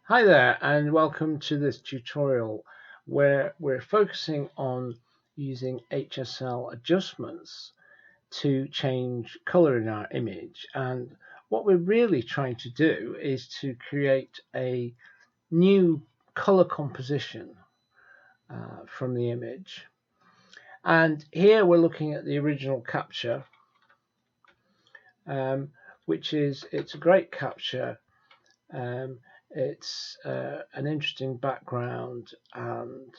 Hi there, and welcome to this tutorial where we're focusing on using HSL adjustments to change color in our image. And what we're really trying to do is to create a new color composition from the image. And here we're looking at the original capture, it's a great capture. Um, it's an interesting background, and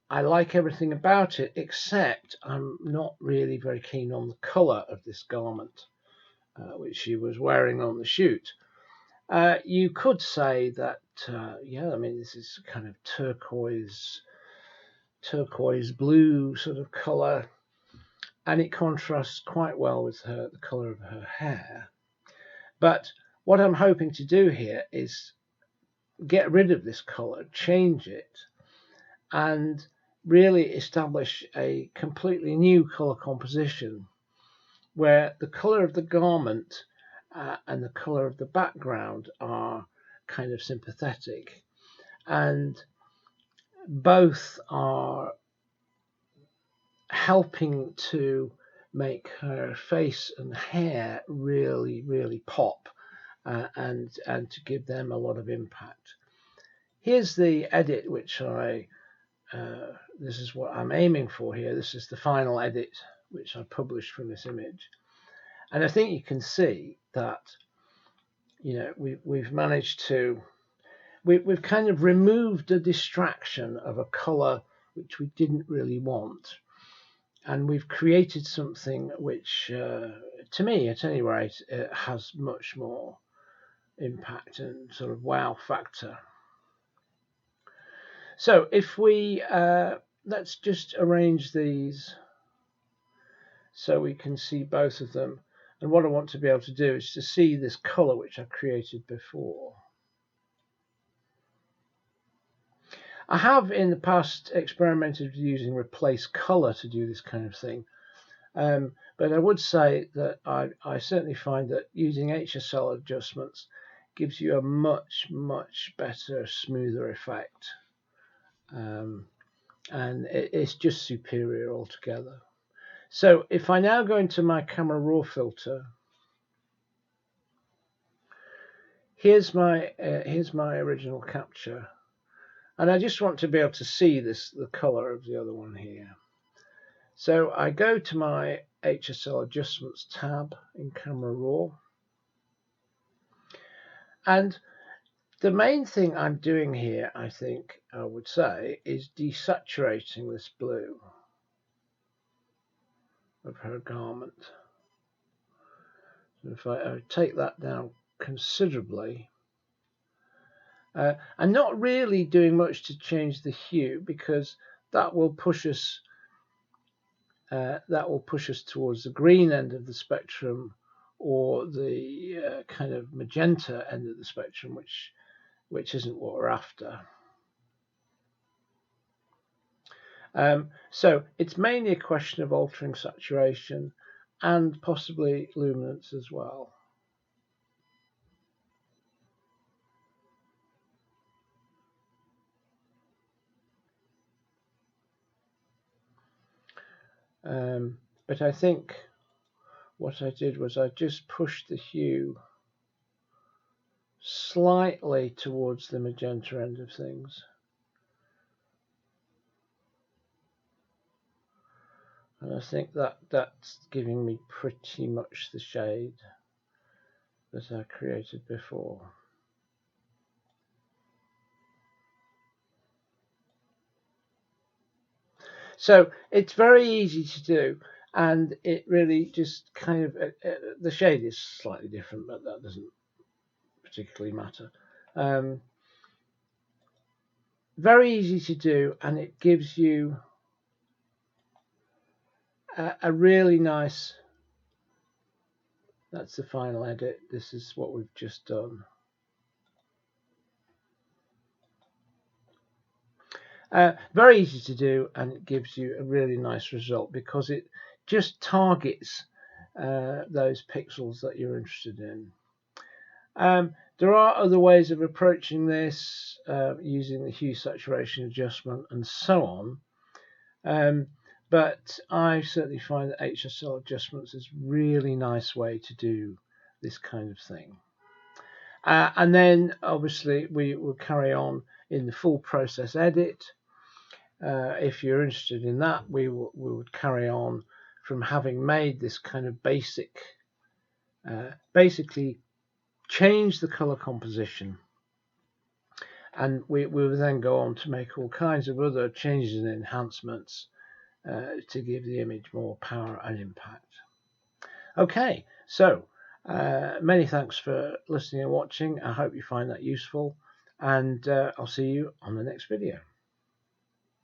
I like everything about it, except I'm not really very keen on the colour of this garment, which she was wearing on the shoot. You could say that, yeah, I mean, this is kind of turquoise blue sort of colour, and it contrasts quite well with the colour of her hair. But what I'm hoping to do here is get rid of this colour, change it, and really establish a completely new colour composition where the colour of the garment and the colour of the background are kind of sympathetic, and both are helping to make her face and hair really pop, and to give them a lot of impact. Here's the edit which this is what I'm aiming for here. This is the final edit which I published from this image. And I think you can see that, we've managed to, we've kind of removed a distraction of a color which we didn't really want. And we've created something which, to me at any rate, has much more impact and sort of wow factor. So if we, let's just arrange these so we can see both of them. And what I want to be able to do is to see this color which I created before. I have in the past experimented with using replace color to do this kind of thing. But I would say that I certainly find that using HSL adjustments gives you a much better, smoother effect. And it's just superior altogether. So if I now go into my camera raw filter, here's my original capture, and I just want to be able to see the color of the other one here. So I go to my HSL adjustments tab in camera raw, and the main thing I'm doing here, I think I would say, is desaturating this blue of her garment. So if I take that down considerably, and not really doing much to change the hue, because that will push us towards the green end of the spectrum, or the kind of magenta end of the spectrum, which isn't what we're after. So it's mainly a question of altering saturation and possibly luminance as well. But I think what I did was I just pushed the hue slightly towards the magenta end of things. And I think that's giving me pretty much the shade that I created before. So it's very easy to do, and it really just kind of, the shade is slightly different, but that doesn't particularly matter. Very easy to do, and it gives you a really nice, that's the final edit. This is what we've just done. Very easy to do, and it gives you a really nice result because it just targets those pixels that you're interested in. There are other ways of approaching this, using the hue saturation adjustment and so on. But I certainly find that HSL adjustments is a really nice way to do this kind of thing. And then obviously we will carry on in the full process edit. If you're interested in that, we would carry on from having made this kind of basically change the color composition, and we will then go on to make all kinds of other changes and enhancements to give the image more power and impact. Okay, so many thanks for listening and watching. I hope you find that useful, and I'll see you on the next video.